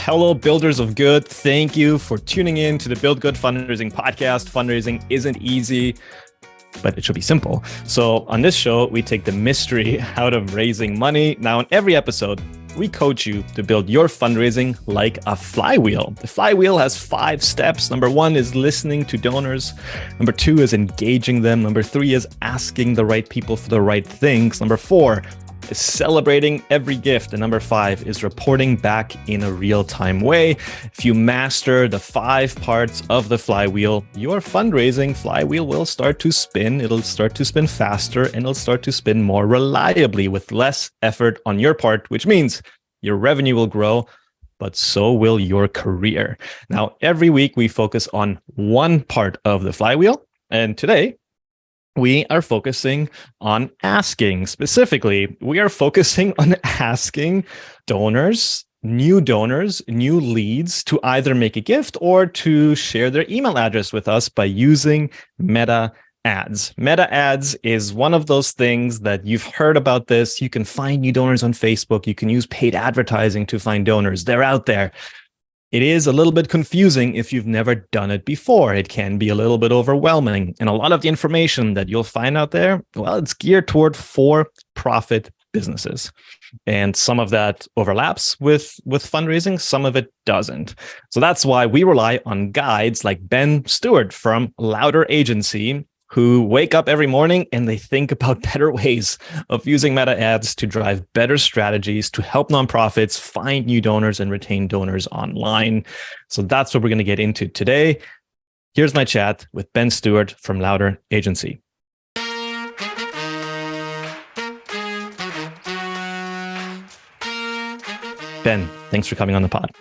hello, builders of good. Thank you for tuning in to the Build Good Fundraising podcast. Fundraising isn't easy, but it should be simple. So on this show, we take the mystery out of raising money. Now, in every episode, we coach you to build your fundraising like a flywheel. The flywheel has 5 steps. Number 1 is listening to donors. Number 2 is engaging them. Number 3 is asking the right people for the right things. Number 4 is celebrating every gift. And number 5 is reporting back in a real-time way. If you master the 5 parts of the flywheel, your fundraising flywheel will start to spin. It'll start to spin faster and it'll start to spin more reliably with less effort on your part, which means your revenue will grow, but so will your career. Now, every week we focus on one part of the flywheel. And today, we are focusing on asking. Specifically, we are focusing on asking donors, new leads to either make a gift or to share their email address with us by using Meta Ads. Meta Ads is one of those things that you've heard about this. You can find new donors on Facebook. You can use paid advertising to find donors. They're out there. It is a little bit confusing if you've never done it before. It can be a little bit overwhelming. And a lot of the information that you'll find out there, well, it's geared toward for-profit businesses. And some of that overlaps with fundraising, some of it doesn't. So that's why we rely on guides like Ben Stewart from Louder Agency, who wake up every morning and they think about better ways of using Meta Ads to drive better strategies to help nonprofits find new donors and retain donors online. So that's what we're going to get into today. Here's my chat with Ben Stewart from Louder Agency. Ben, thanks for coming on the pod.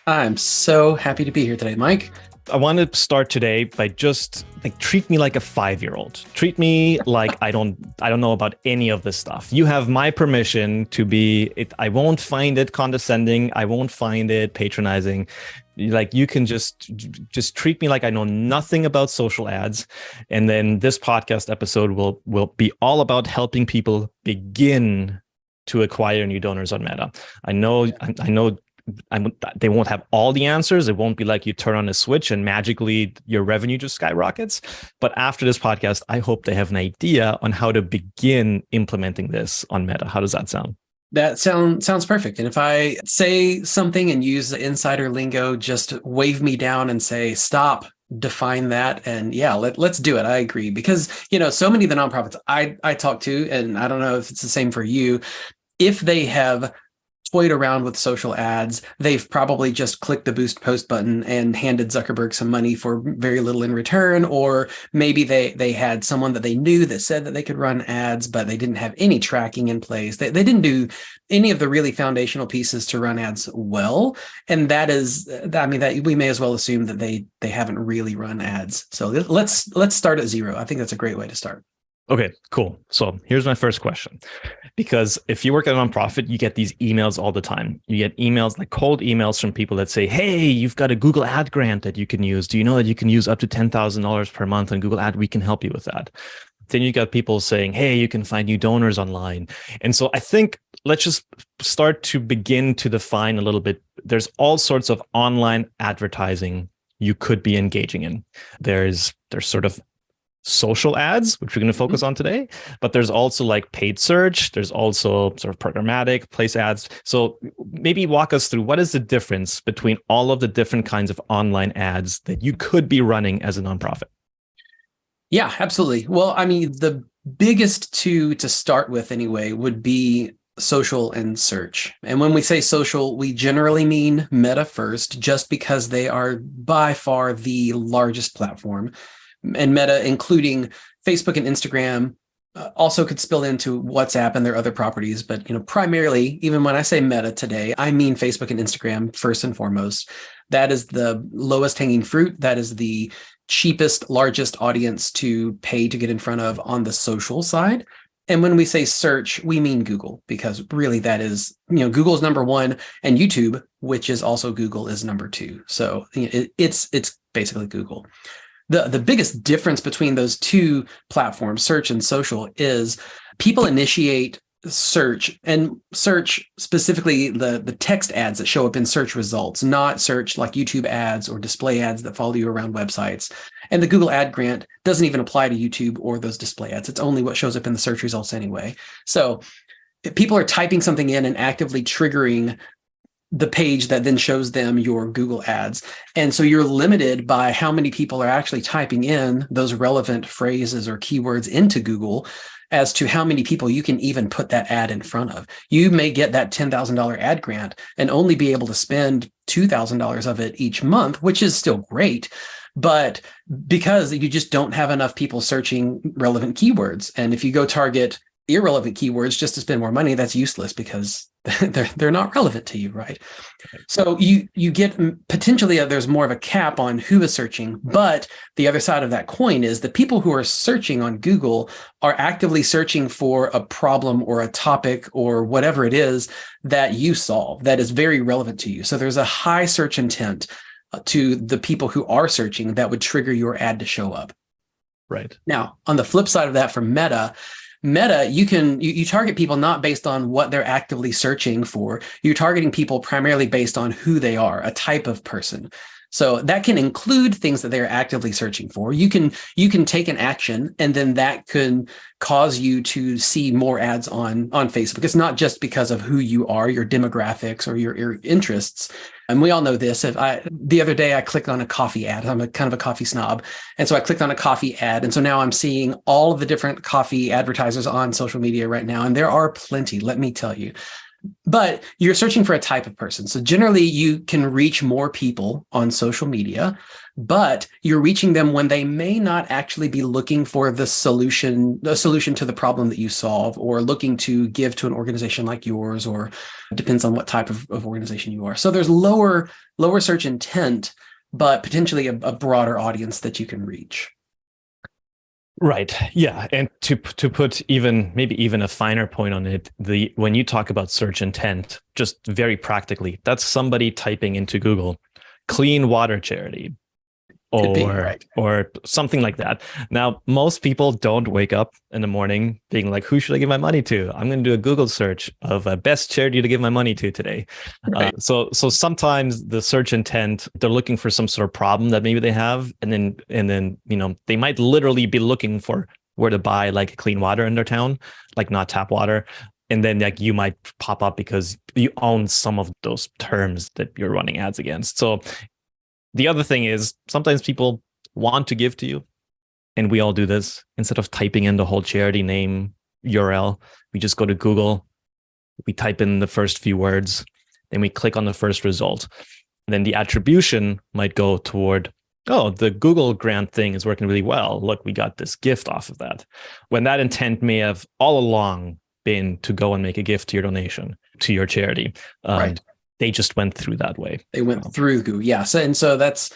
I'm so happy to be here today, Mike. I want to start today by just treat me like a 5-year-old. Treat me like I don't know about any of this stuff. You have my permission to be it. I won't find it condescending. I won't find it patronizing. Like, you can just treat me like I know nothing about social ads. And then this podcast episode will be all about helping people begin to acquire new donors on Meta. I know they won't have all the answers. It won't be like you turn on a switch and magically your revenue just skyrockets. But after this podcast, I hope they have an idea on how to begin implementing this on Meta. How does that sound? That sounds perfect. And if I say something and use the insider lingo, just wave me down and say, stop, define that. And yeah, let's do it. I agree. Because, so many of the nonprofits I talk to, and I don't know if it's the same for you, if they have toyed around with social ads, they've probably just clicked the boost post button and handed Zuckerberg some money for very little in return. Or maybe they had someone that they knew that said that they could run ads, but they didn't have any tracking in place. They didn't do any of the really foundational pieces to run ads well. And that we may as well assume that they haven't really run ads. So let's start at zero. I think that's a great way to start. Okay, cool. So here's my first question. Because if you work at a nonprofit, you get these emails all the time. You get emails, like cold emails from people that say, hey, you've got a Google ad grant that you can use. Do you know that you can use up to $10,000 per month on Google ad? We can help you with that. Then you got people saying, hey, you can find new donors online. And so I think let's just start to begin to define a little bit. There's all sorts of online advertising you could be engaging in. There's sort of social ads, which we're going to focus on today, but there's also like paid search. There's also sort of programmatic place ads. So maybe walk us through what is the difference between all of the different kinds of online ads that you could be running as a nonprofit? Yeah, absolutely. Well, I mean, the biggest two to start with anyway would be social and search. And when we say social, we generally mean Meta first, just because they are by far the largest platform. And Meta, including Facebook and Instagram, also could spill into WhatsApp and their other properties. But primarily, even when I say Meta today, I mean Facebook and Instagram first and foremost. That is the lowest hanging fruit. That is the cheapest, largest audience to pay to get in front of on the social side. And when we say search, we mean Google, because really that is, Google's number one, and YouTube, which is also Google, is number 2. So it's basically Google. The biggest difference between those two platforms, search and social, is people initiate search, and search specifically the text ads that show up in search results, not search like YouTube ads or display ads that follow you around websites. And the Google ad grant doesn't even apply to YouTube or those display ads. It's only what shows up in the search results anyway. So if people are typing something in and actively triggering the page that then shows them your Google ads. And so you're limited by how many people are actually typing in those relevant phrases or keywords into Google as to how many people you can even put that ad in front of. You may get that $10,000 ad grant and only be able to spend $2,000 of it each month, which is still great. But because you just don't have enough people searching relevant keywords. And if you go target irrelevant keywords just to spend more money, that's useless because they're not relevant to you, right? So you get potentially there's more of a cap on who is searching, but the other side of that coin is the people who are searching on Google are actively searching for a problem or a topic or whatever it is that you solve that is very relevant to you. So there's a high search intent to the people who are searching that would trigger your ad to show up. Right. Now, on the flip side of that, for Meta, you target people not based on what they're actively searching for. You're targeting people primarily based on who they are, a type of person. So that can include things that they're actively searching for. You can take an action, and then that can cause you to see more ads on Facebook. It's not just because of who you are, your demographics, or your interests. And we all know this. The other day I clicked on a coffee ad. I'm a kind of a coffee snob. And so I clicked on a coffee ad. And so now I'm seeing all of the different coffee advertisers on social media right now. And there are plenty, let me tell you. But you're searching for a type of person. So generally you can reach more people on social media, but you're reaching them when they may not actually be looking for the solution to the problem that you solve, or looking to give to an organization like yours, or depends on what type of organization you are. So there's lower search intent, but potentially a broader audience that you can reach. Right. Yeah. And to put maybe even a finer point on it, when you talk about search intent, just very practically, that's somebody typing into Google, clean water charity, or something like that. Now, most people don't wake up in the morning being like, who should I give my money to? I'm going to do a Google search of a best charity to give my money to today. Right. So sometimes the search intent, they're looking for some sort of problem that maybe they have. And then, they might literally be looking for where to buy like clean water in their town, like not tap water. And then like you might pop up because you own some of those terms that you're running ads against. So the other thing is sometimes people want to give to you, and we all do this. Instead of typing in the whole charity name URL, we just go to Google, we type in the first few words, then we click on the first result. And then the attribution might go toward, oh, the Google grant thing is working really well. Look, we got this gift off of that. When that intent may have all along been to go and make a gift to your donation, to your charity. Right. They just went through that way. They went through Google. Yeah. And so that's,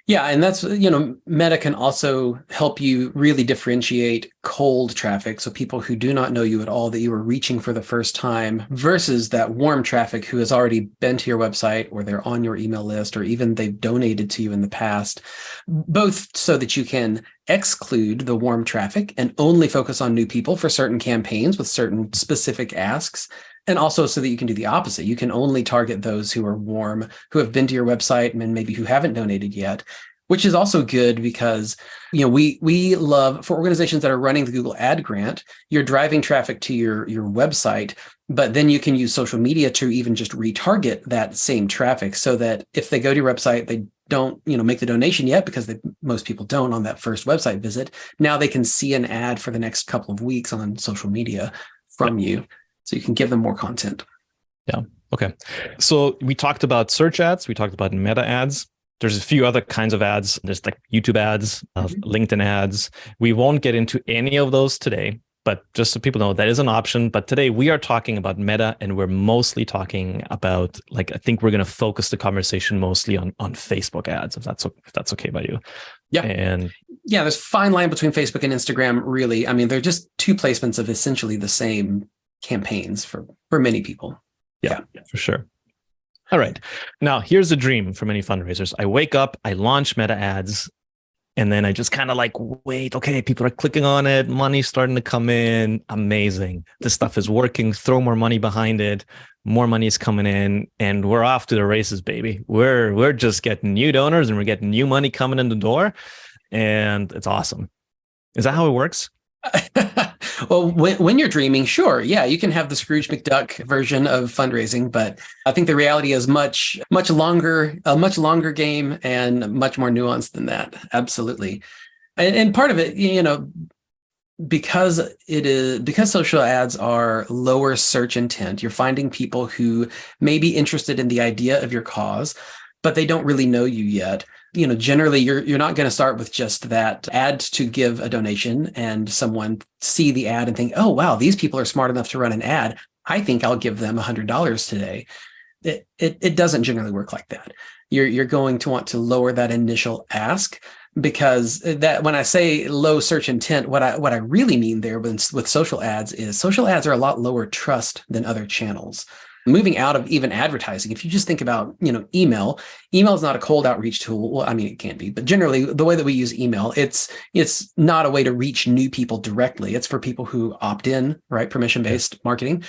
Meta can also help you really differentiate cold traffic. So people who do not know you at all, that you are reaching for the first time, versus that warm traffic who has already been to your website, or they're on your email list, or even they've donated to you in the past, both so that you can exclude the warm traffic and only focus on new people for certain campaigns with certain specific asks. And also so that you can do the opposite. You can only target those who are warm, who have been to your website, and maybe who haven't donated yet, which is also good because, we love, for organizations that are running the Google ad grant, you're driving traffic to your website, but then you can use social media to even just retarget that same traffic, so that if they go to your website, they don't, make the donation yet, because most people don't on that first website visit. Now they can see an ad for the next couple of weeks on social media from you. So you can give them more content. Yeah. Okay. So we talked about search ads. We talked about meta ads. There's a few other kinds of ads. There's like YouTube ads, LinkedIn ads. We won't get into any of those today, but just so people know, that is an option. But today we are talking about meta, and we're mostly talking about, I think we're going to focus the conversation mostly on Facebook ads, if that's okay by you. Yeah. And yeah, there's a fine line between Facebook and Instagram, really. I mean, they're just two placements of essentially the same campaigns for many people. Yeah, for sure. All right. Now, here's a dream for many fundraisers. I wake up, I launch meta ads, And then I just kind of like, wait, okay, people are clicking on it. Money's starting to come in. Amazing. This stuff is working. Throw more money behind it. More money is coming in and we're off to the races, baby. We're just getting new donors and we're getting new money coming in the door. And it's awesome. Is that how it works? Well, when you're dreaming, sure, yeah, you can have the Scrooge McDuck version of fundraising, but I think the reality is much longer, a much longer game and much more nuanced than that. Absolutely, and part of it, because social ads are lower search intent, you're finding people who may be interested in the idea of your cause, but they don't really know you yet. Generally you're not going to start with just that ad to give a donation and someone see the ad and think, oh, wow, these people are smart enough to run an ad. I think I'll give them $100 today. It doesn't generally work like that. You're going to want to lower that initial ask, because that when I say low search intent, what I really mean there with social ads is social ads are a lot lower trust than other channels. Moving out of even advertising, if you just think about, email is not a cold outreach tool. Well, I mean, it can be, but generally the way that we use email, it's not a way to reach new people directly. It's for people who opt in, right? Permission-based marketing.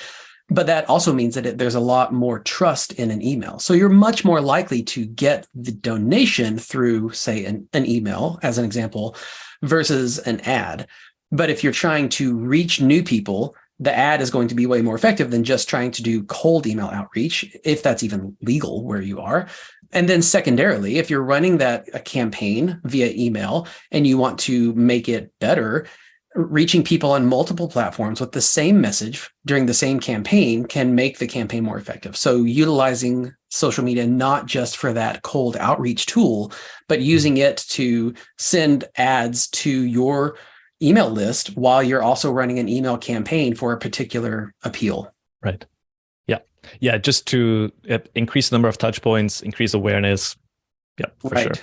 But that also means that there's a lot more trust in an email. So you're much more likely to get the donation through, say, an email, as an example, versus an ad. But if you're trying to reach new people, the ad is going to be way more effective than just trying to do cold email outreach, if that's even legal where you are. And then secondarily, if you're running a campaign via email and you want to make it better, reaching people on multiple platforms with the same message during the same campaign can make the campaign more effective. So utilizing social media, not just for that cold outreach tool, but using it to send ads to your email list while you're also running an email campaign for a particular appeal. Right. Yeah. Yeah. Just to increase the number of touch points, increase awareness. Yeah, for sure.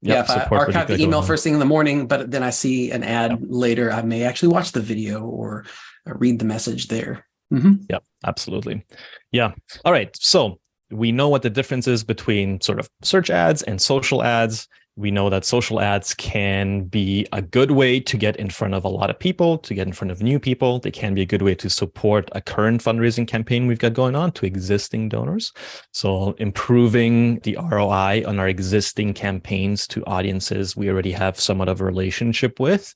Yeah, if I archive the email first thing in the morning, but then I see an ad later, I may actually watch the video or read the message there. Mm-hmm. Yeah, absolutely. Yeah. All right. So we know what the difference is between sort of search ads and social ads. We know that social ads can be a good way to get in front of a lot of people, to get in front of new people. They can be a good way to support a current fundraising campaign we've got going on to existing donors. So improving the ROI on our existing campaigns to audiences we already have somewhat of a relationship with.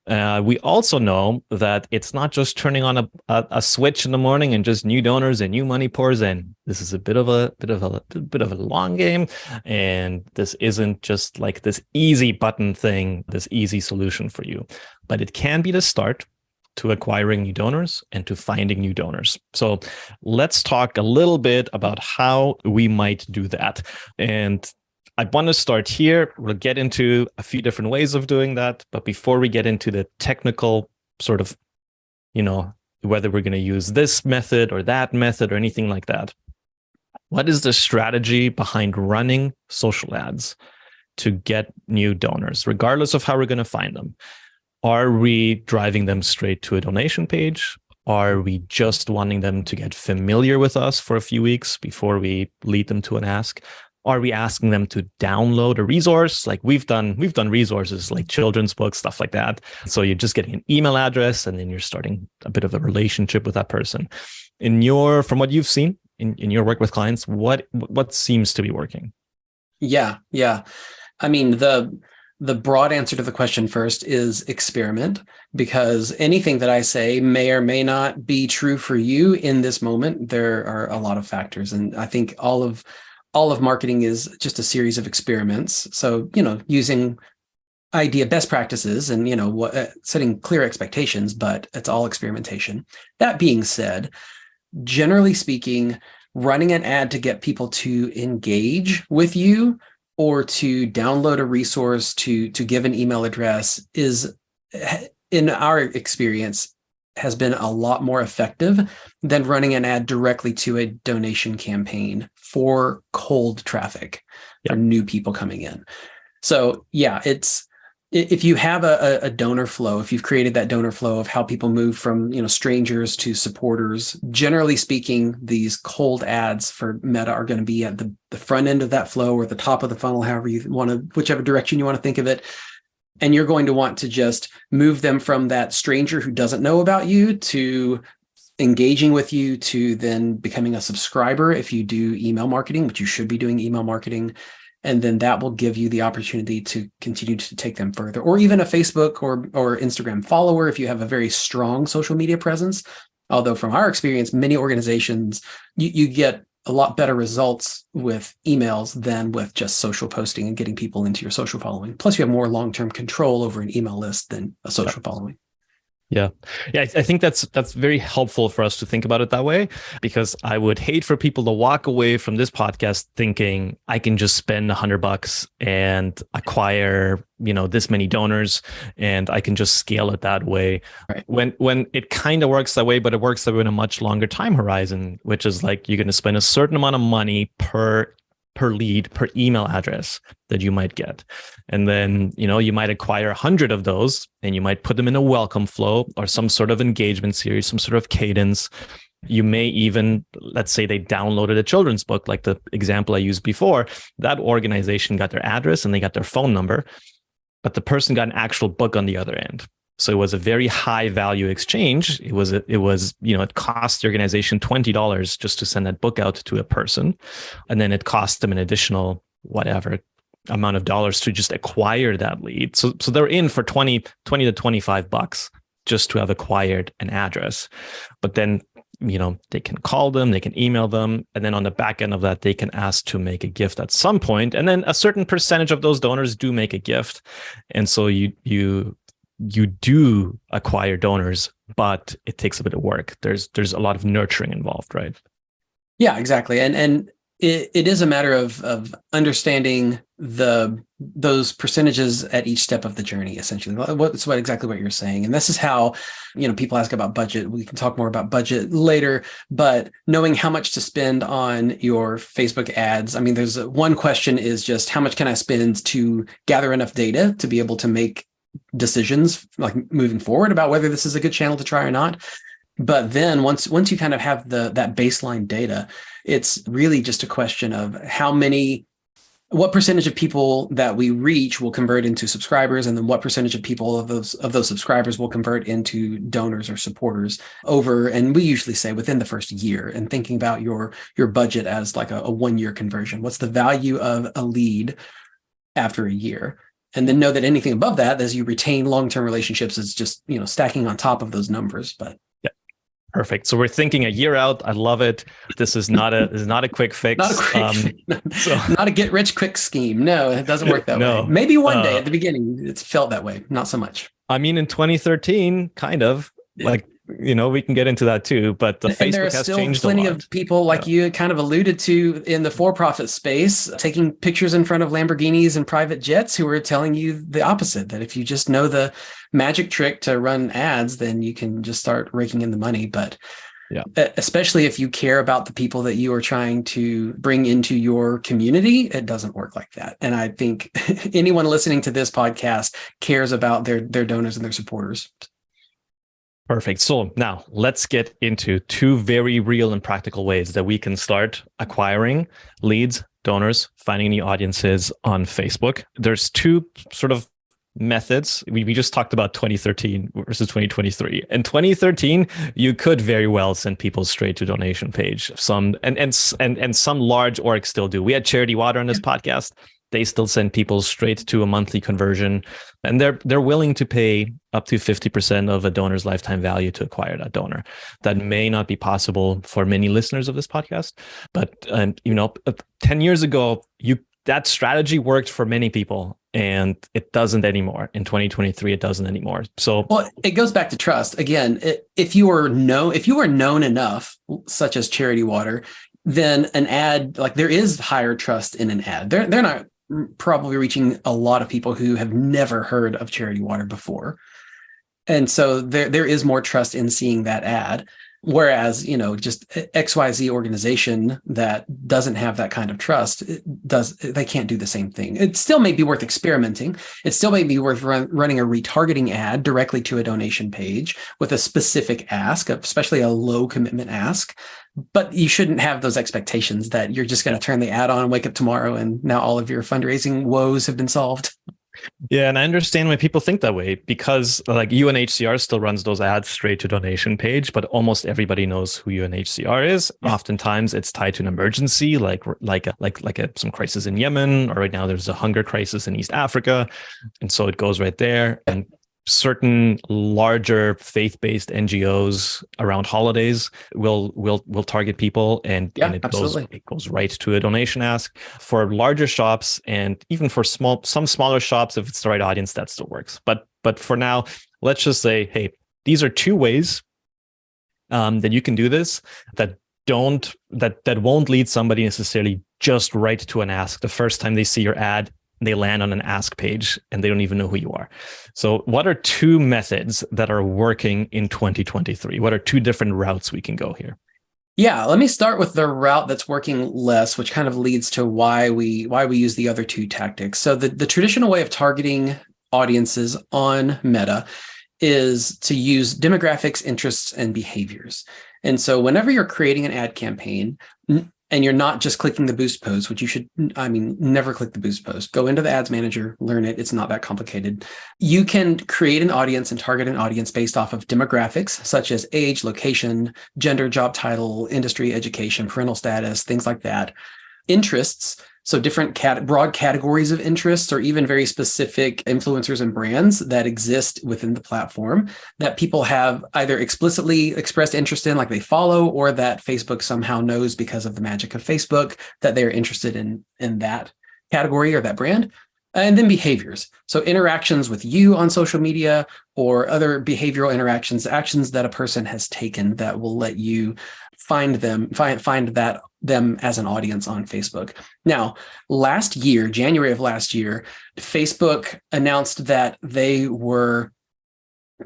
We also know that it's not just turning on a switch in the morning and just new donors and new money pours in. This is a bit of a long game, and this isn't just like this easy button thing, this easy solution for you. But it can be the start to acquiring new donors and to finding new donors. So let's talk a little bit about how we might do that. And I want to start here. We'll get into a few different ways of doing that. But before we get into the technical sort of, whether we're going to use this method or that method or anything like that, what is the strategy behind running social ads to get new donors, regardless of how we're going to find them? Are we driving them straight to a donation page? Are we just wanting them to get familiar with us for a few weeks before we lead them to an ask? Are we asking them to download a resource? Like we've done resources like children's books, stuff like that. So you're just getting an email address and then you're starting a bit of a relationship with that person. From what you've seen in your work with clients, what seems to be working? Yeah. I mean, the broad answer to the question first is experiment, because anything that I say may or may not be true for you in this moment. There are a lot of factors. And I think all of marketing is just a series of experiments. So, using best practices and, setting clear expectations, but it's all experimentation. That being said, generally speaking, running an ad to get people to engage with you or to download a resource, to give an email address is, in our experience, has been a lot more effective than running an ad directly to a donation campaign for cold traffic, for new people coming in. So yeah, if you have a donor flow, if you've created that donor flow of how people move from, strangers to supporters, generally speaking, these cold ads for Meta are going to be at the front end of that flow or the top of the funnel, however you want to, whichever direction you want to think of it. And you're going to want to just move them from that stranger who doesn't know about you to engaging with you to then becoming a subscriber if you do email marketing, which you should be doing email marketing. And then that will give you the opportunity to continue to take them further, or even a Facebook or Instagram follower if you have a very strong social media presence. Although from our experience, many organizations, you get a lot better results with emails than with just social posting and getting people into your social following. Plus, you have more long-term control over an email list than a social following. Yeah. I think that's very helpful for us to think about it that way, because I would hate for people to walk away from this podcast thinking I can just spend $100 and acquire, this many donors and I can just scale it that way. Right. When it kind of works that way, but it works that way in a much longer time horizon, which is like you're going to spend a certain amount of money per lead, per email address that you might get. And then, you might acquire 100 of those and you might put them in a welcome flow or some sort of engagement series, some sort of cadence. You may even, let's say they downloaded a children's book, like the example I used before. That organization got their address and they got their phone number, but the person got an actual book on the other end. So it was a very high value exchange. It was, it cost the organization $20 just to send that book out to a person. And then it cost them an additional, whatever amount of dollars to just acquire that lead. So they're in for 20 to $25 just to have acquired an address. But then, they can call them, they can email them. And then on the back end of that, they can ask to make a gift at some point. And then a certain percentage of those donors do make a gift. And so you do acquire donors, but it takes a bit of work. There's a lot of nurturing involved, right? Yeah, exactly. And it is a matter of understanding those percentages at each step of the journey, essentially. Exactly what you're saying. And this is how, people ask about budget. We can talk more about budget later, but knowing how much to spend on your Facebook ads. I mean, there's one question is just how much can I spend to gather enough data to be able to make decisions like moving forward about whether this is a good channel to try or not. But then once you kind of have that baseline data, it's really just a question of what percentage of people that we reach will convert into subscribers, and then what percentage of people of those subscribers will convert into donors or supporters over, and we usually say within the first year, and thinking about your budget as like a 1-year conversion. What's the value of a lead after a year? And then know that anything above that, as you retain long-term relationships, is just, stacking on top of those numbers. But yeah, perfect. So we're thinking a year out. I love it. This is not a quick fix. Not a quick, not a get rich quick scheme. No, it doesn't work that way. Maybe one day at the beginning, it's felt that way. Not so much. I mean, in 2013, kind of like. We can get into that too, but the Facebook has changed a lot. There are still plenty of people like you kind of alluded to in the for-profit space, taking pictures in front of Lamborghinis and private jets who are telling you the opposite, that if you just know the magic trick to run ads, then you can just start raking in the money. But especially if you care about the people that you are trying to bring into your community, it doesn't work like that. And I think anyone listening to this podcast cares about their donors and their supporters. Perfect. So now let's get into 2 very real and practical ways that we can start acquiring leads, donors, finding new audiences on Facebook. There's 2 sort of methods. We just talked about 2013 versus 2023. In 2013, you could very well send people straight to donation page. Some large orgs still do. We had Charity Water on this podcast. They still send people straight to a monthly conversion, and they're willing to pay up to 50% of a donor's lifetime value to acquire that donor. That may not be possible for many listeners of this podcast, but 10 years ago, that strategy worked for many people, and it doesn't anymore. In 2023, it doesn't anymore. So, well, it goes back to trust again. If you are known enough, such as Charity Water, then an ad, like there is higher trust in an ad. They're not probably reaching a lot of people who have never heard of Charity Water before. And so there is more trust in seeing that ad. Whereas, just XYZ organization that doesn't have that kind of trust, they can't do the same thing. It still may be worth experimenting. It still may be worth running a retargeting ad directly to a donation page with a specific ask, especially a low commitment ask. But you shouldn't have those expectations that you're just going to turn the ad on and wake up tomorrow and now all of your fundraising woes have been solved. Yeah, and I understand why people think that way because like UNHCR still runs those ads straight to donation page, but almost everybody knows who UNHCR is. Yeah. Oftentimes it's tied to an emergency, some crisis in Yemen, or right now there's a hunger crisis in East Africa. And so it goes right there. And certain larger faith-based NGOs around holidays will target people, and Yeah, it absolutely. goes right to a donation ask. For larger shops and even for some smaller shops, if it's the right audience, that still works. But for now, let's just say, hey, these are two ways that you can do this that won't lead somebody necessarily just right to an ask the first time they see your ad. They land on an ask page and they don't even know who you are. So what are two methods that are working in 2023? What are two different routes we can go here? Yeah, let me start with the route that's working less, which kind of leads to why we use the other two tactics. So the traditional way of targeting audiences on Meta is to use demographics, interests, and behaviors. And so whenever you're creating an ad campaign, and you're not just clicking the boost post, which you should, never click the boost post. Go into the ads manager, learn it. It's not that complicated. You can create an audience and target an audience based off of demographics, such as age, location, gender, job title, industry, education, parental status, things like that. Interests, so different broad categories of interests, or even very specific influencers and brands that exist within the platform that people have either explicitly expressed interest in, like they follow, or that Facebook somehow knows because of the magic of Facebook that they're interested in that category or that brand. And then behaviors. So interactions with you on social media or other behavioral interactions, actions that a person has taken that will let you find them as an audience on Facebook. Now, January of last year, Facebook announced that they were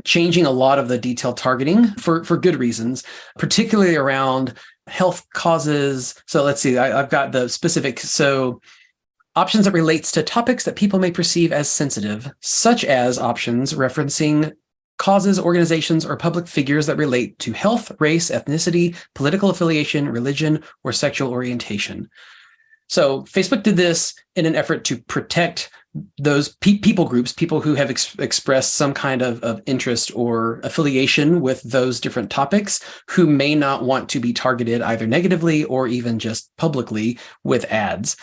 changing a lot of the detailed targeting for good reasons, particularly around health causes. So let's see, I've got the specific. So options that relates to topics that people may perceive as sensitive, such as options referencing causes, organizations, or public figures that relate to health, race, ethnicity, political affiliation, religion, or sexual orientation. So Facebook did this in an effort to protect those people groups, people who have expressed some kind of interest or affiliation with those different topics, who may not want to be targeted either negatively or even just publicly with ads.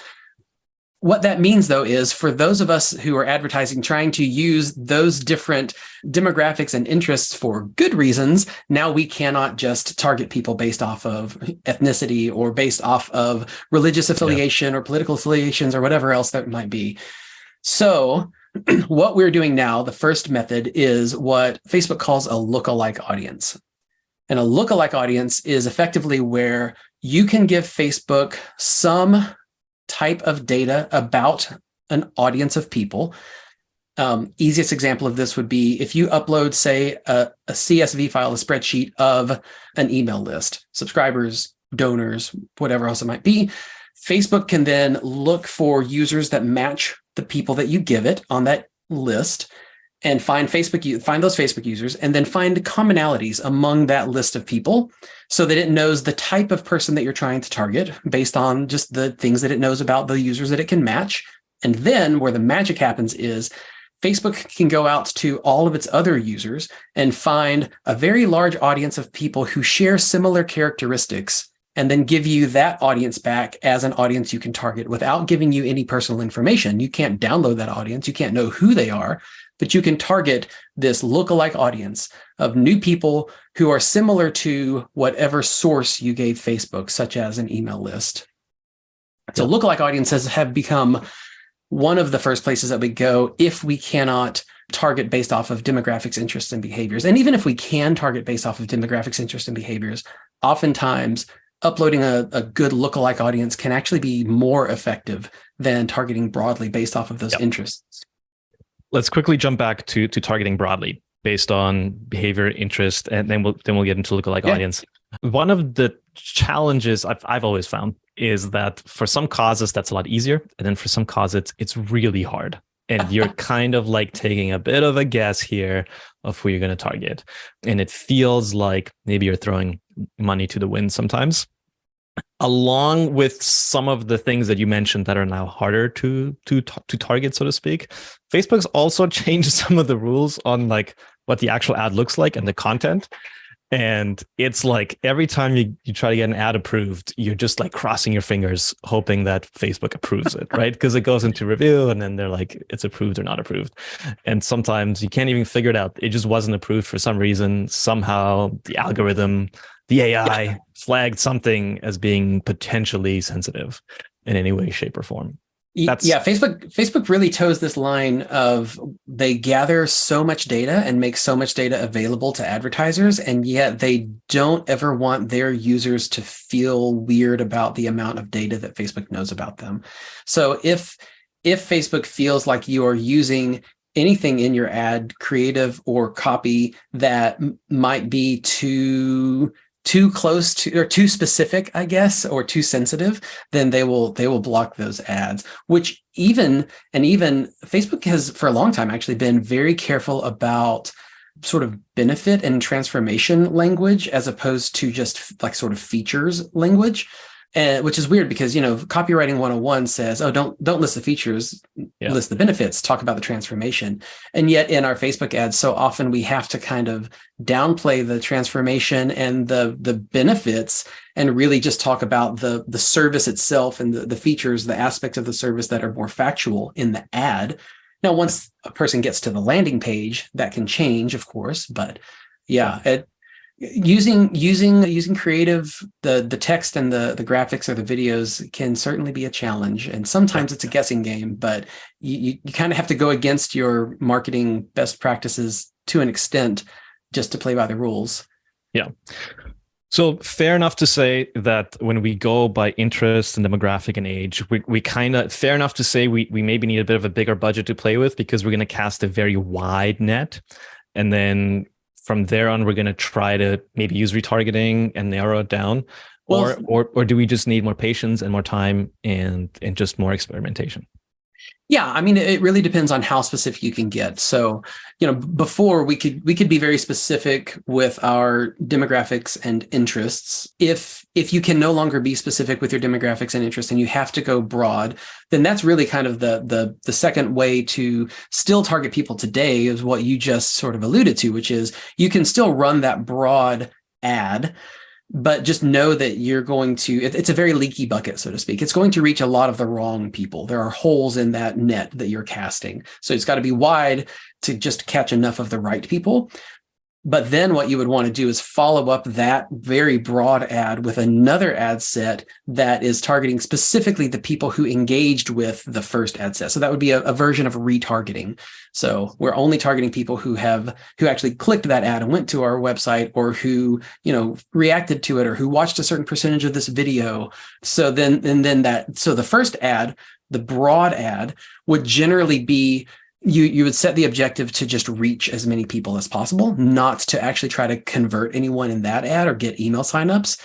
What that means, though, is for those of us who are advertising, trying to use those different demographics and interests for good reasons, now we cannot just target people based off of ethnicity or based off of religious affiliation or political affiliations or whatever else that might be. So what we're doing now, the first method, is what Facebook calls a lookalike audience. And a lookalike audience is effectively where you can give Facebook some type of data about an audience of people. Easiest example of this would be if you upload, say, a CSV file, a spreadsheet of an email list, subscribers, donors, whatever else it might be. Facebook can then look for users that match the people that you give it on that list and find those Facebook users, and then find commonalities among that list of people so that it knows the type of person that you're trying to target based on just the things that it knows about the users that it can match. And then where the magic happens is Facebook can go out to all of its other users and find a very large audience of people who share similar characteristics, and then give you that audience back as an audience you can target without giving you any personal information. You can't download that audience. You can't know who they are, but you can target this lookalike audience of new people who are similar to whatever source you gave Facebook, such as an email list. So lookalike audiences have become one of the first places that we go if we cannot target based off of demographics, interests, and behaviors. And even if we can target based off of demographics, interests, and behaviors, oftentimes uploading a good lookalike audience can actually be more effective than targeting broadly based off of those interests. Let's quickly jump back to targeting broadly based on behavior, interest, and then we'll get into lookalike audience. One of the challenges I've always found is that for some causes that's a lot easier, and then for some causes it's really hard, and you're kind of like taking a bit of a guess here of who you're going to target, and it feels like maybe you're throwing money to the wind sometimes. Along with some of the things that you mentioned that are now harder to target, so to speak, Facebook's also changed some of the rules on like what the actual ad looks like and the content. And it's like every time you try to get an ad approved, you're just like crossing your fingers, hoping that Facebook approves it, right? Because it goes into review and then they're like, it's approved or not approved. And sometimes you can't even figure it out. It just wasn't approved for some reason. Somehow the algorithm, the AI flagged something as being potentially sensitive in any way, shape, or form. Facebook really toes this line of they gather so much data and make so much data available to advertisers, and yet they don't ever want their users to feel weird about the amount of data that Facebook knows about them. So if Facebook feels like you are using anything in your ad, creative or copy, that might be too close to or too specific, I guess, or too sensitive, then they will block those ads. Which even Facebook has for a long time actually been very careful about sort of benefit and transformation language as opposed to just like sort of features language. Which is weird because, copywriting 101 says, oh, don't list the features, list the benefits, talk about the transformation. And yet in our Facebook ads, so often we have to kind of downplay the transformation and the benefits and really just talk about the service itself and the features, the aspects of the service that are more factual in the ad. Now, once a person gets to the landing page, that can change, of course, but using creative, the text and the graphics or the videos can certainly be a challenge, and sometimes it's a guessing game, but you kind of have to go against your marketing best practices to an extent just to play by the rules. Yeah. So fair enough to say that when we go by interest and demographic and age, we kind of fair enough to say we maybe need a bit of a bigger budget to play with because we're going to cast a very wide net, and then from there on, we're going to try to maybe use retargeting and narrow it down, or do we just need more patience and more time and just more experimentation? Yeah, I mean, it really depends on how specific you can get. So, before we could be very specific with our demographics and interests. If you can no longer be specific with your demographics and interests and you have to go broad, then that's really kind of the second way to still target people today is what you just sort of alluded to, which is you can still run that broad ad, but just know that you're going to, it's a very leaky bucket, so to speak. It's going to reach a lot of the wrong people. There are holes in that net that you're casting. So it's got to be wide to just catch enough of the right people. But then what you would want to do is follow up that very broad ad with another ad set that is targeting specifically the people who engaged with the first ad set. So that would be a version of retargeting. So we're only targeting people who actually clicked that ad and went to our website, or who, reacted to it, or who watched a certain percentage of this video. So then the first ad, the broad ad, would generally be you would set the objective to just reach as many people as possible, not to actually try to convert anyone in that ad or get email signups.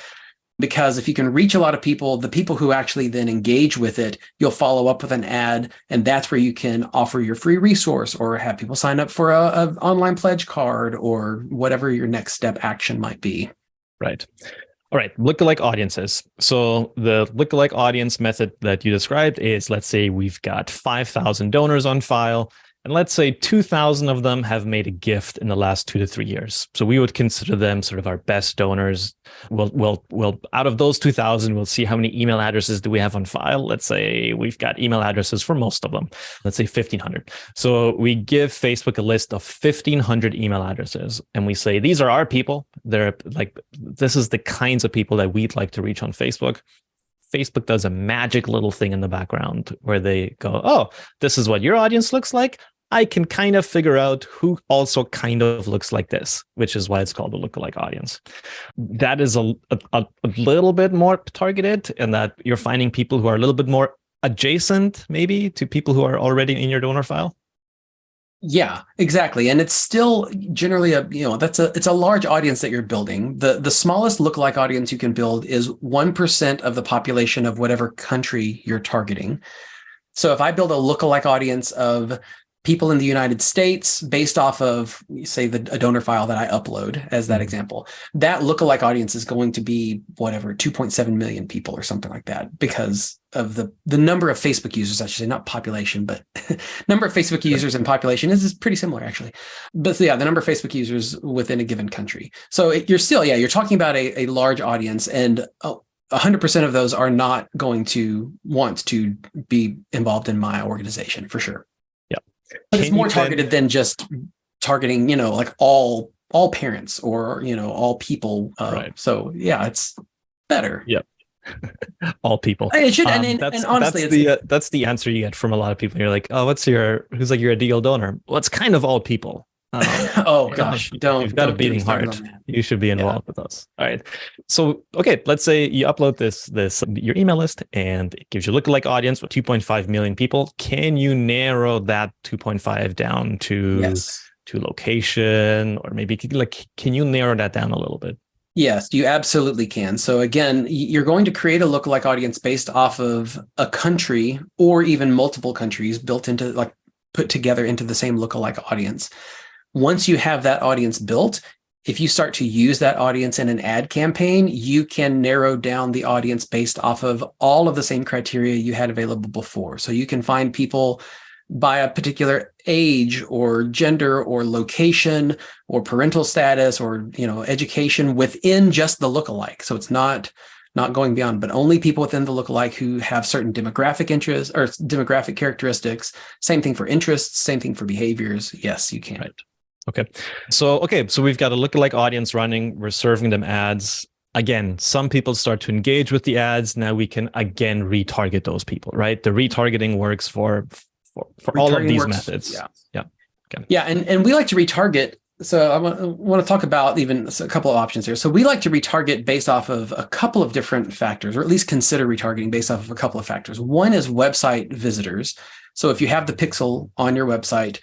Because if you can reach a lot of people, the people who actually then engage with it, you'll follow up with an ad, and that's where you can offer your free resource or have people sign up for a online pledge card or whatever your next step action might be. Right. All right, lookalike audiences. So the lookalike audience method that you described is, let's say we've got 5,000 donors on file, and let's say 2,000 of them have made a gift in the last 2 to 3 years. So we would consider them sort of our best donors. We'll out of those 2,000, we'll see how many email addresses do we have on file. Let's say we've got email addresses for most of them. Let's say 1,500. So we give Facebook a list of 1,500 email addresses, and we say, these are our people. They're like, this is the kinds of people that we'd like to reach on Facebook. Facebook does a magic little thing in the background where they go, oh, this is what your audience looks like. I can kind of figure out who also kind of looks like this, which is why it's called a lookalike audience. That is a little bit more targeted, in that you're finding people who are a little bit more adjacent, maybe, to people who are already in your donor file. Yeah, exactly. And it's still generally it's a large audience that you're building. The smallest lookalike audience you can build is 1% of the population of whatever country you're targeting. So if I build a lookalike audience of people in the United States based off of, say, a donor file that I upload as that example. That lookalike audience is going to be whatever, 2.7 million people or something like that, because of the number of Facebook users, I should say, not population, but number of Facebook users and population is pretty similar, actually. But yeah, the number of Facebook users within a given country. So you're talking about a large audience, and 100% of those are not going to want to be involved in my organization, for sure. But it's more targeted than just targeting, like all parents or, all people. Right. So yeah, it's better. Yep. All people. It should, and honestly, that's the answer you get from a lot of people. You're like, oh, who's like your ideal donor? Well, it's kind of all people. Oh gosh, you've got a beating heart. You should be involved with us. All right. So, okay, let's say you upload this your email list, and it gives you a lookalike audience with 2.5 million people. Can you narrow that 2.5 down to location, or maybe can you narrow that down a little bit? Yes, you absolutely can. So again, you're going to create a lookalike audience based off of a country or even multiple countries put together into the same lookalike audience. Once you have that audience built, if you start to use that audience in an ad campaign, you can narrow down the audience based off of all of the same criteria you had available before. So you can find people by a particular age or gender or location or parental status or, education within just the lookalike. So it's not going beyond, but only people within the lookalike who have certain demographic interests or demographic characteristics. Same thing for interests, same thing for behaviors. Yes, you can. Right. Okay. So we've got a lookalike audience running. We're serving them ads. Again, some people start to engage with the ads. Now we can again retarget those people, right? The retargeting works for all of these methods. Yeah. Okay. Yeah. And we like to retarget. So I want to talk about even a couple of options here. So we like to retarget based off of a couple of different factors, or at least consider retargeting based off of a couple of factors. One is website visitors. So if you have the pixel on your website,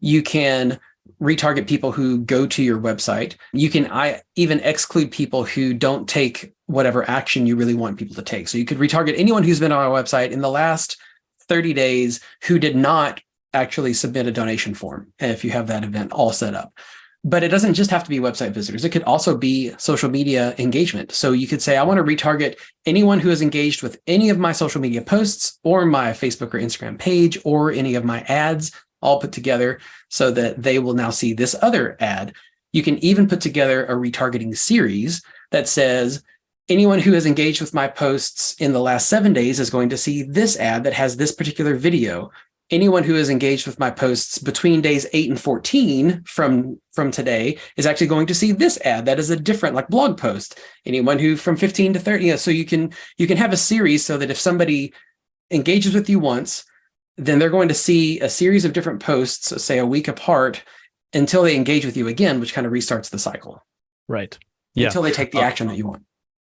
you can retarget people who go to your website. You can even exclude people who don't take whatever action you really want people to take. So you could retarget anyone who's been on our website in the last 30 days who did not actually submit a donation form, if you have that event all set up. But it doesn't just have to be website visitors. It could also be social media engagement. So you could say, I want to retarget anyone who has engaged with any of my social media posts or my Facebook or Instagram page or any of my ads all put together so that they will now see this other ad. You can even put together a retargeting series that says, anyone who has engaged with my posts in the last 7 days is going to see this ad that has this particular video. Anyone who has engaged with my posts between days 8 and 14 from today is actually going to see this ad that is a different blog post. Anyone who from 15 to 30. So you can have a series so that if somebody engages with you once, then they're going to see a series of different posts, say a week apart, until they engage with you again, which kind of restarts the cycle. Right. Yeah. Until they take the action that you want.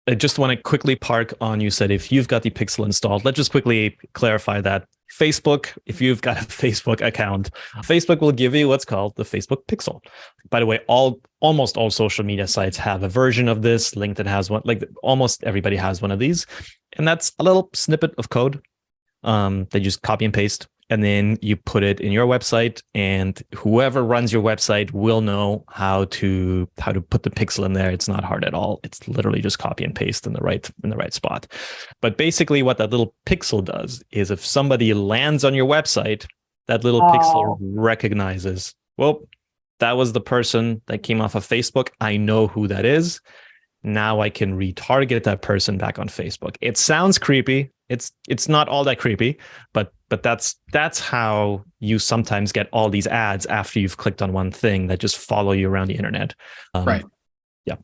I just want to quickly park on, you said if you've got the pixel installed, let's just quickly clarify that. Facebook, if you've got a Facebook account, Facebook will give you what's called the Facebook pixel. By the way, almost all social media sites have a version of this. LinkedIn has one, almost everybody has one of these. And that's a little snippet of code that you just copy and paste. And then you put it in your website, and whoever runs your website will know how to put the pixel in there. It's not hard at all. It's literally just copy and paste in the right spot. But basically what that little pixel does is if somebody lands on your website, that little pixel recognizes, well, that was the person that came off of Facebook. I know who that is. Now I can retarget that person back on Facebook. It sounds creepy. It's not all that creepy, but that's how you sometimes get all these ads after you've clicked on one thing that just follow you around the internet. Right. Yeah.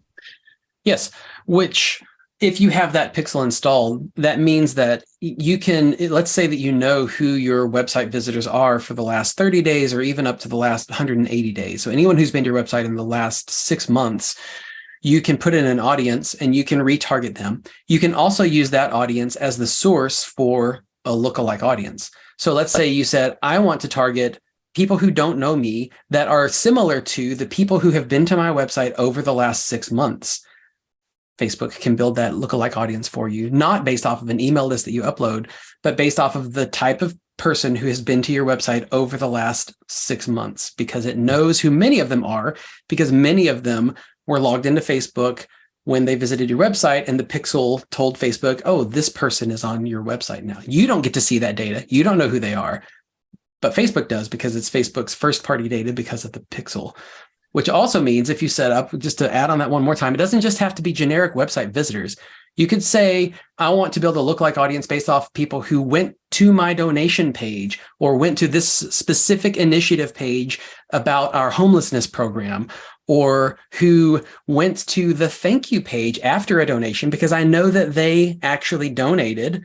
Yes. Which, if you have that pixel installed, that means that you can, let's say that you know who your website visitors are for the last 30 days or even up to the last 180 days. So anyone who's been to your website in the last 6 months, you can put in an audience and you can retarget them. You can also use that audience as the source for a lookalike audience. So let's say you said, I want to target people who don't know me that are similar to the people who have been to my website over the last 6 months. Facebook can build that lookalike audience for you, not based off of an email list that you upload, but based off of the type of person who has been to your website over the last 6 months, because it knows who many of them are, because many of them were logged into Facebook when they visited your website, and the pixel told Facebook, oh, this person is on your website now. You don't get to see that data. You don't know who they are, but Facebook does, because it's Facebook's first party data because of the pixel. Which also means, if you set up, just to add on that one more time, it doesn't just have to be generic website visitors. You could say, I want to build a lookalike audience based off people who went to my donation page or went to this specific initiative page about our homelessness program, or who went to the thank you page after a donation because I know that they actually donated.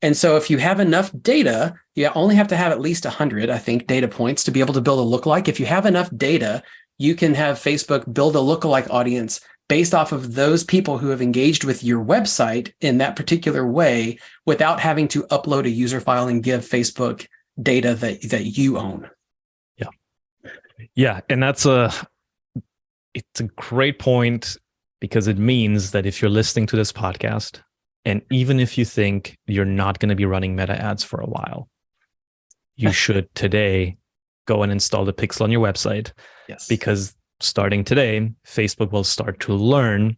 And so if you have enough data, you only have to have at least 100, I think, data points to be able to build a lookalike. If you have enough data, you can have Facebook build a lookalike audience based off of those people who have engaged with your website in that particular way without having to upload a user file and give Facebook data that you own. Yeah. Yeah. And it's a great point, because it means that if you're listening to this podcast, and even if you think you're not going to be running meta ads for a while, you should today go and install the pixel on your website. Yes. Because starting today, Facebook will start to learn,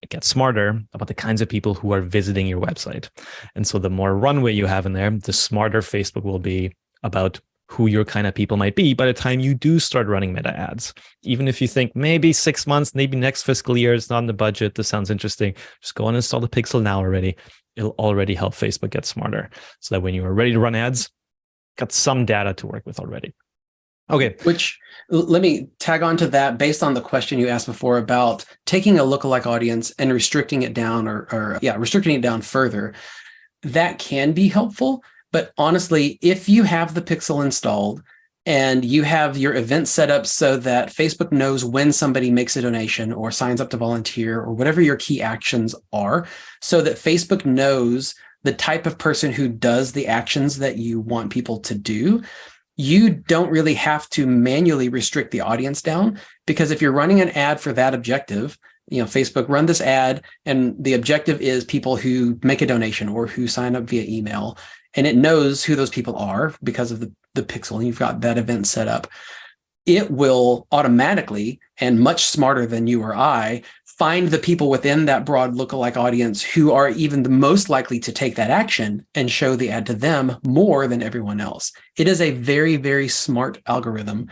get smarter about the kinds of people who are visiting your website. And so the more runway you have in there, the smarter Facebook will be about who your kind of people might be by the time you do start running meta ads. Even if you think maybe 6 months, maybe next fiscal year, it's not in the budget, this sounds interesting, just go and install the pixel now already. It'll already help Facebook get smarter, so that when you are ready to run ads, got some data to work with already. Okay. Which, let me tag on to that based on the question you asked before about taking a lookalike audience and restricting it down restricting it down further. That can be helpful. But honestly, if you have the pixel installed and you have your event set up so that Facebook knows when somebody makes a donation or signs up to volunteer or whatever your key actions are, so that Facebook knows the type of person who does the actions that you want people to do, you don't really have to manually restrict the audience down, because if you're running an ad for that objective, Facebook run this ad and the objective is people who make a donation or who sign up via email, and it knows who those people are because of the pixel, and you've got that event set up. It will automatically, and much smarter than you or I, find the people within that broad lookalike audience who are even the most likely to take that action and show the ad to them more than everyone else. It is a very, very smart algorithm,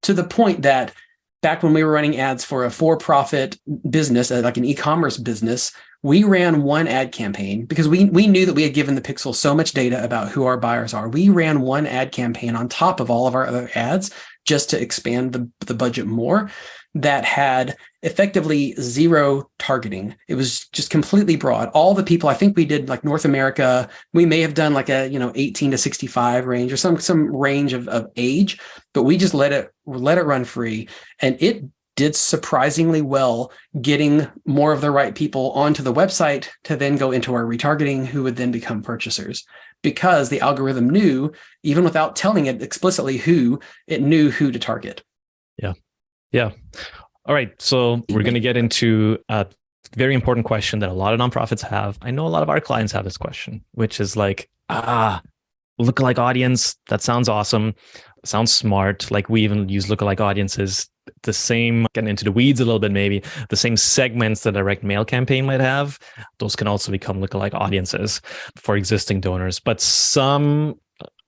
to the point that back when we were running ads for a for-profit business, like an e-commerce business, we ran one ad campaign because we knew that we had given the pixel so much data about who our buyers are. We ran one ad campaign on top of all of our other ads just to expand the budget more, that had effectively zero targeting. It was just completely broad. All the people, I think we did like North America, we may have done like a 18 to 65 range or some range of age, but we just let it run free. And it did surprisingly well, getting more of the right people onto the website to then go into our retargeting, who would then become purchasers, because the algorithm knew, even without telling it explicitly it knew who to target. Yeah. All right. So we're going to get into a very important question that a lot of nonprofits have. I know a lot of our clients have this question, which is like, lookalike audience, that sounds awesome. Sounds smart. Like, we even use lookalike audiences, the same, getting into the weeds a little bit, maybe the same segments that a direct mail campaign might have. Those can also become lookalike audiences for existing donors. But some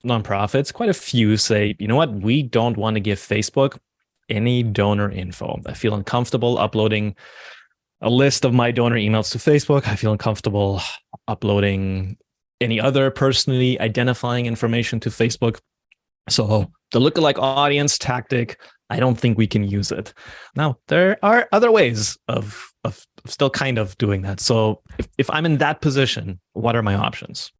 nonprofits, quite a few, say, you know what, we don't want to give Facebook any donor info. I feel uncomfortable uploading a list of my donor emails to Facebook. I feel uncomfortable uploading any other personally identifying information to Facebook. So the lookalike audience tactic, I don't think we can use it. Now, there are other ways of still kind of doing that. So if I'm in that position, what are my options?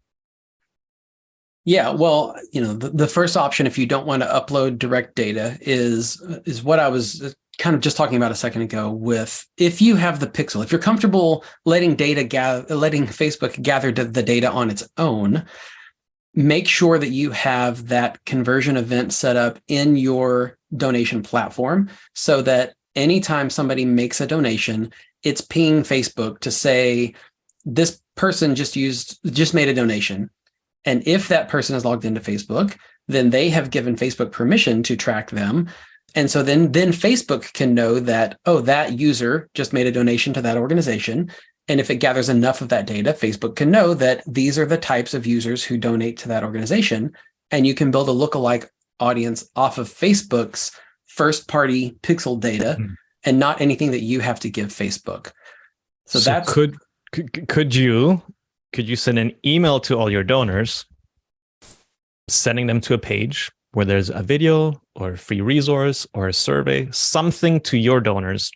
Yeah, well, the first option, if you don't want to upload direct data, is what I was kind of just talking about a second ago. With, if you have the pixel, if you're comfortable letting Facebook gather the data on its own, make sure that you have that conversion event set up in your donation platform, so that anytime somebody makes a donation, it's pinging Facebook to say, this person just made a donation. And if that person is logged into Facebook, then they have given Facebook permission to track them. And so then Facebook can know that, oh, that user just made a donation to that organization. And if it gathers enough of that data, Facebook can know that these are the types of users who donate to that organization. And you can build a lookalike audience off of Facebook's first-party pixel data and not anything that you have to give Facebook. So that's could you send an email to all your donors, sending them to a page where there's a video or a free resource or a survey, something to your donors,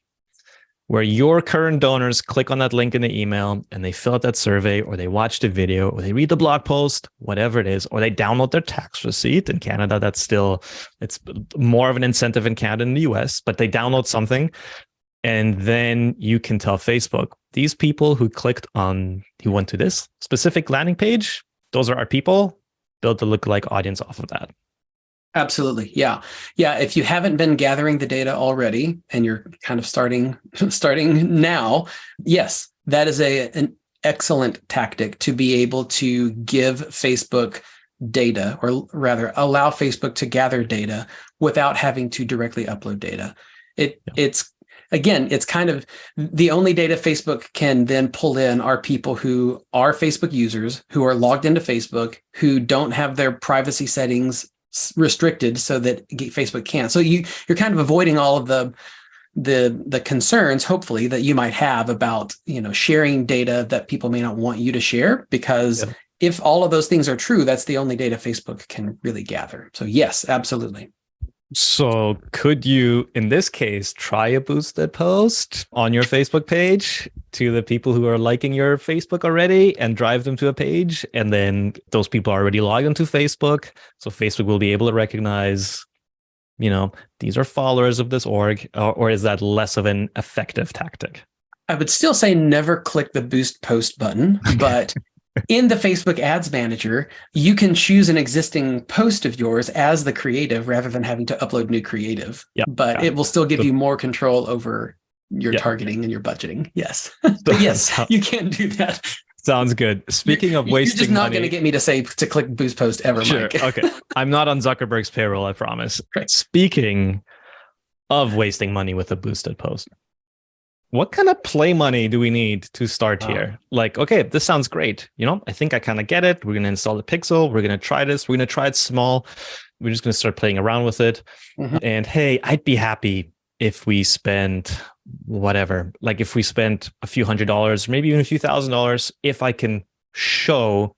where your current donors click on that link in the email and they fill out that survey, or they watch the video, or they read the blog post, whatever it is, or they download their tax receipt. In Canada, it's more of an incentive in Canada than the US, but they download something. And then you can tell Facebook, these people who went to this specific landing page, those are our people. Build the lookalike audience off of that. Absolutely. Yeah. Yeah. If you haven't been gathering the data already and you're kind of starting now, yes, that is an excellent tactic to be able to give Facebook data, or rather allow Facebook to gather data without having to directly upload data. It's kind of the only data Facebook can then pull in are people who are Facebook users, who are logged into Facebook, who don't have their privacy settings restricted so that Facebook can't. So you're kind of avoiding all of the concerns, hopefully, that you might have about, sharing data that people may not want you to share, because if all of those things are true, that's the only data Facebook can really gather. So yes, absolutely. So could you, in this case, try a boosted post on your Facebook page to the people who are liking your Facebook already and drive them to a page? And then those people are already logged into Facebook. So Facebook will be able to recognize, these are followers of this org, or is that less of an effective tactic? I would still say never click the boost post button, but in the Facebook Ads Manager, you can choose an existing post of yours as the creative rather than having to upload new creative. But it will still give you more control over your targeting and your budgeting. Yes. But yes, you can do that. Sounds good. Speaking of wasting money. You're just not going to get me to say to click boost post ever, sure. Mike. Okay. I'm not on Zuckerberg's payroll, I promise. Right. Speaking of wasting money with a boosted post, what kind of play money do we need to start here? Like, okay, this sounds great. I think I kind of get it. We're going to install the pixel. We're going to try this. We're going to try it small. We're just going to start playing around with it. Mm-hmm. And hey, I'd be happy if we spent whatever, like if we spent a few $100s, maybe even a few $1,000s, if I can show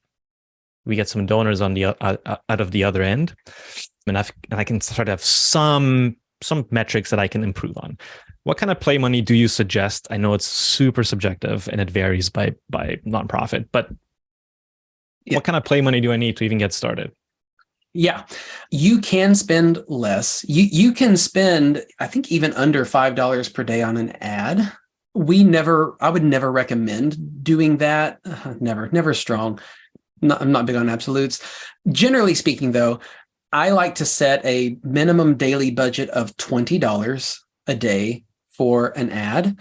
we get some donors on the out of the other end, and I can start to have some metrics that I can improve on. What kind of play money do you suggest? I know it's super subjective and it varies by nonprofit, but what kind of play money do I need to even get started? Yeah, you can spend less. You can spend, I think, even under $5 per day on an ad. I would never recommend doing that. Never strong. I'm not big on absolutes. Generally speaking, though, I like to set a minimum daily budget of $20 a day for an ad.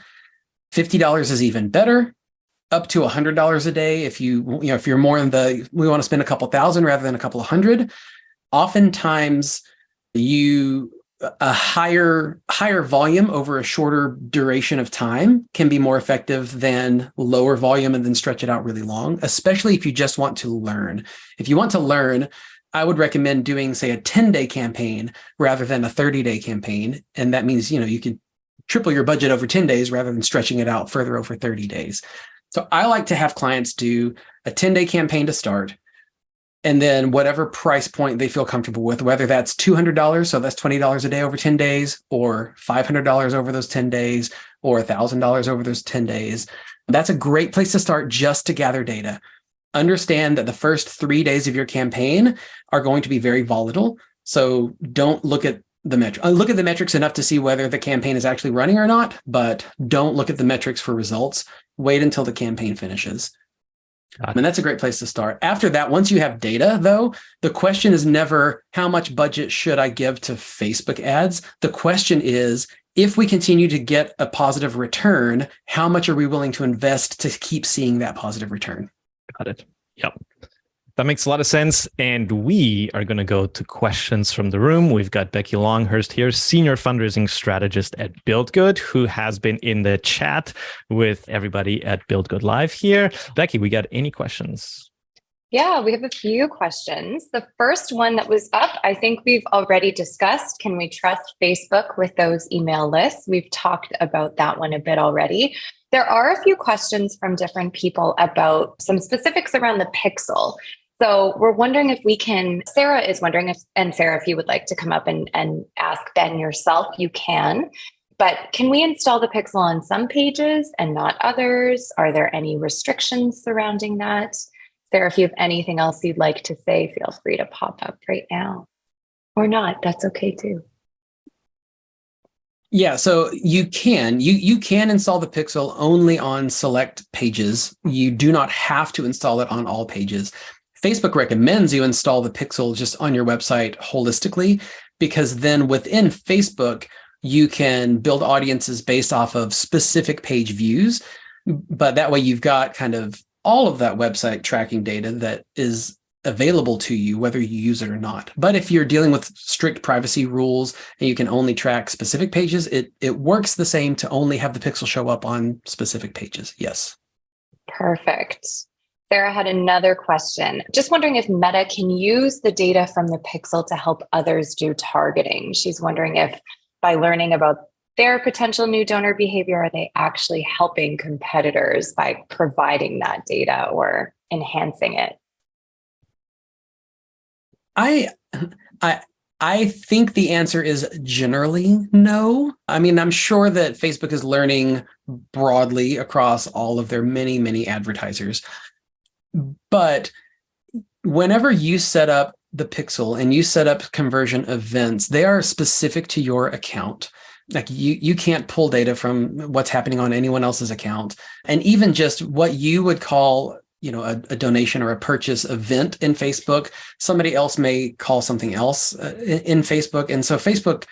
$50 is even better, up to $100 a day. If you're more in we want to spend a couple thousand rather than a couple of hundred. Oftentimes a higher volume over a shorter duration of time can be more effective than lower volume and then stretch it out really long, especially if you just want to learn. If you want to learn, I would recommend doing, say, a 10-day campaign rather than a 30-day campaign. And that means, you can triple your budget over 10 days rather than stretching it out further over 30 days. So I like to have clients do a 10-day campaign to start, and then whatever price point they feel comfortable with, whether that's $200, so that's $20 a day over 10 days, or $500 over those 10 days, or $1,000 over those 10 days. That's a great place to start just to gather data. Understand that the first 3 days of your campaign are going to be very volatile. So don't look at the metric. Look at the metrics enough to see whether the campaign is actually running or not, but don't look at the metrics for results. Wait until the campaign finishes. And that's a great place to start. After that, once you have data, though, the question is never how much budget should I give to Facebook ads? The question is, if we continue to get a positive return, how much are we willing to invest to keep seeing that positive return? Got it. Yep. That makes a lot of sense. And we are going to go to questions from the room. We've got Becky Longhurst here, Senior Fundraising Strategist at BuildGood, who has been in the chat with everybody at BuildGood Live here. Becky, we got any questions? Yeah, we have a few questions. The first one that was up, I think we've already discussed. Can we trust Facebook with those email lists? We've talked about that one a bit already. There are a few questions from different people about some specifics around the pixel. So we're wondering if we can, Sarah is wondering if, and Sarah, if you would like to come up and ask Ben yourself, you can. But can we install the pixel on some pages and not others? Are there any restrictions surrounding that? Sarah, if you have anything else you'd like to say, feel free to pop up right now. Or not, that's okay too. Yeah, so you can install the pixel only on select pages. You do not have to install it on all pages. Facebook recommends you install the pixel just on your website holistically, because then within Facebook, you can build audiences based off of specific page views. But that way you've got kind of all of that website tracking data that is available to you, whether you use it or not. But if you're dealing with strict privacy rules and you can only track specific pages, it works the same to only have the pixel show up on specific pages. Yes. Perfect. Sarah had another question. Just wondering if Meta can use the data from the pixel to help others do targeting. She's wondering if by learning about their potential new donor behavior, are they actually helping competitors by providing that data or enhancing it? I think the answer is generally no. I mean, I'm sure that Facebook is learning broadly across all of their many, many advertisers. But whenever you set up the pixel and you set up conversion events, they are specific to your account. Like you can't pull data from what's happening on anyone else's account. And even just what you would call, a donation or a purchase event in Facebook, somebody else may call something else in Facebook. And so Facebook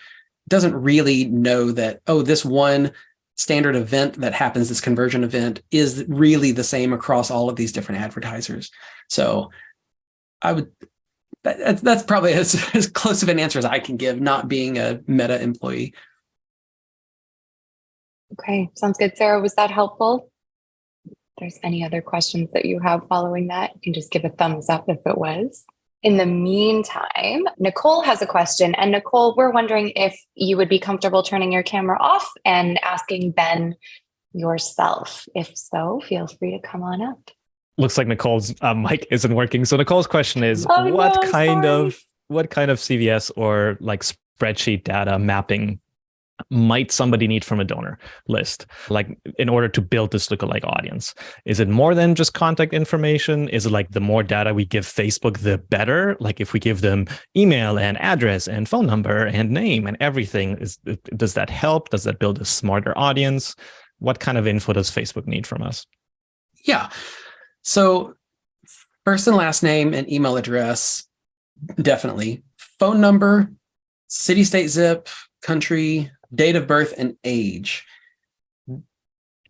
doesn't really know that, this one standard event that happens, this conversion event, is really the same across all of these different advertisers. So that's probably as close of an answer as I can give, not being a Meta employee. Okay, sounds good. Sarah, was that helpful? If there's any other questions that you have following that, you can just give a thumbs up if it was. In the meantime, Nicole has a question. And Nicole, we're wondering if you would be comfortable turning your camera off and asking Ben yourself. If so, feel free to come on up. Looks like Nicole's mic isn't working. So Nicole's question is, what kind of CVS or like spreadsheet data mapping might somebody need from a donor list, like in order to build this lookalike audience? Is it more than just contact information? Is it like the more data we give Facebook, the better? Like if we give them email and address and phone number and name and everything, does that help? Does that build a smarter audience? What kind of info does Facebook need from us? Yeah. So first and last name and email address, definitely. Phone number, city, state, zip, country, date of birth, and age.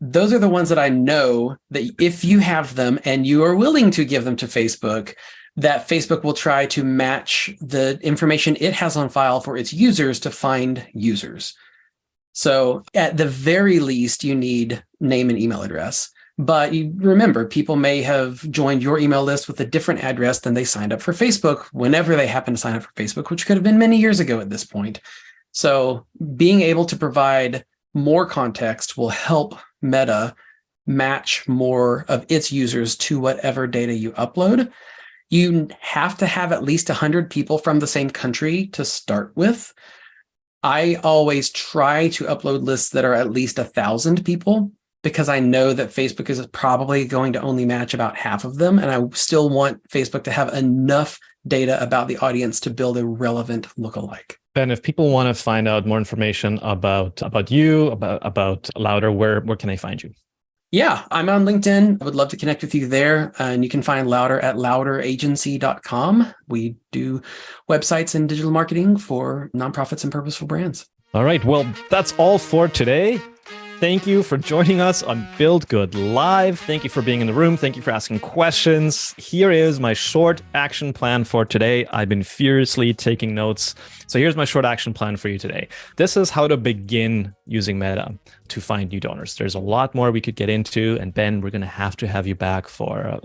Those are the ones that I know that if you have them and you are willing to give them to Facebook, that Facebook will try to match the information it has on file for its users to find users. So at the very least, you need name and email address. But you remember, people may have joined your email list with a different address than they signed up for Facebook whenever they happen to sign up for Facebook, which could have been many years ago at this point. So being able to provide more context will help Meta match more of its users to whatever data you upload. You have to have at least 100 people from the same country to start with. I always try to upload lists that are at least 1,000 people, because I know that Facebook is probably going to only match about half of them. And I still want Facebook to have enough data about the audience to build a relevant lookalike. Ben, if people want to find out more information about you, about Louder, where can they find you? Yeah, I'm on LinkedIn. I would love to connect with you there. And you can find Louder at louderagency.com. We do websites and digital marketing for nonprofits and purposeful brands. All right. Well, that's all for today. Thank you for joining us on Build Good Live. Thank you for being in the room. Thank you for asking questions. Here is my short action plan for today. I've been furiously taking notes. So here's my short action plan for you today. This is how to begin using Meta to find new donors. There's a lot more we could get into. And Ben, we're going to have you back for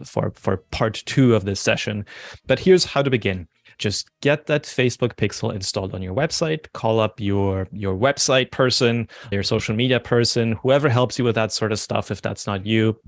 part 2 of this session. But here's how to begin. Just get that Facebook pixel installed on your website, call up your website person, your social media person, whoever helps you with that sort of stuff. If that's not you,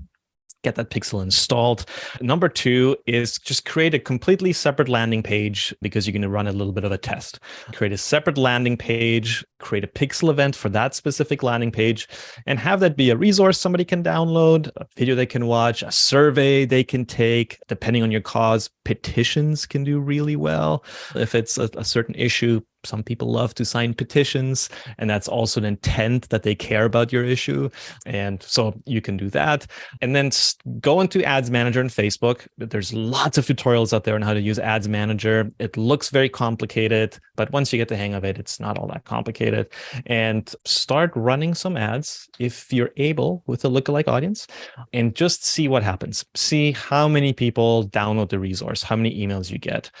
get that pixel installed. Number 2 is just create a completely separate landing page because you're going to run a little bit of a test. Create a separate landing page, create a pixel event for that specific landing page, and have that be a resource somebody can download, a video they can watch, a survey they can take. Depending on your cause, petitions can do really well. If it's a certain issue, some people love to sign petitions, and that's also an intent that they care about your issue. And so you can do that. And then go into Ads Manager in Facebook. There's lots of tutorials out there on how to use Ads Manager. It looks very complicated, but once you get the hang of it, it's not all that complicated. And start running some ads if you're able with a lookalike audience, and just see what happens. See how many people download the resource, how many emails you get.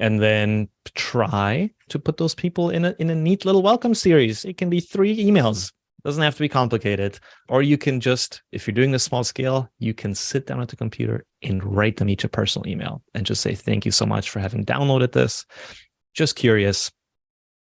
And then try to put those people in a neat little welcome series. It can be 3 emails. It doesn't have to be complicated. Or you can just, if you're doing this small scale, you can sit down at the computer and write them each a personal email and just say, thank you so much for having downloaded this. Just curious.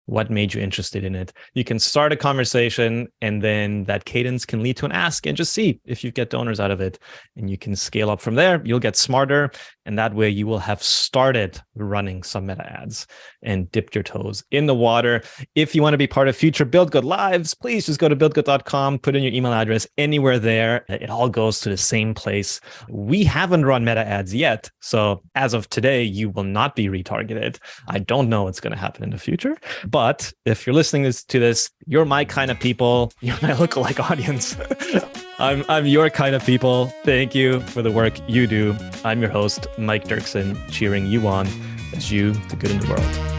What made you interested in it? You can start a conversation, and then that cadence can lead to an ask, and just see if you get donors out of it. And you can scale up from there. You'll get smarter, and that way you will have started running some meta ads and dipped your toes in the water. If you want to be part of future Build Good Lives, please just go to buildgood.com, put in your email address anywhere there. It all goes to the same place. We haven't run meta ads yet. So as of today, you will not be retargeted. I don't know what's going to happen in the future. But if you're listening to this, you're my kind of people. You're my lookalike audience. I'm your kind of people. Thank you for the work you do. I'm your host, Mike Dirksen, cheering you on as you do good in the world.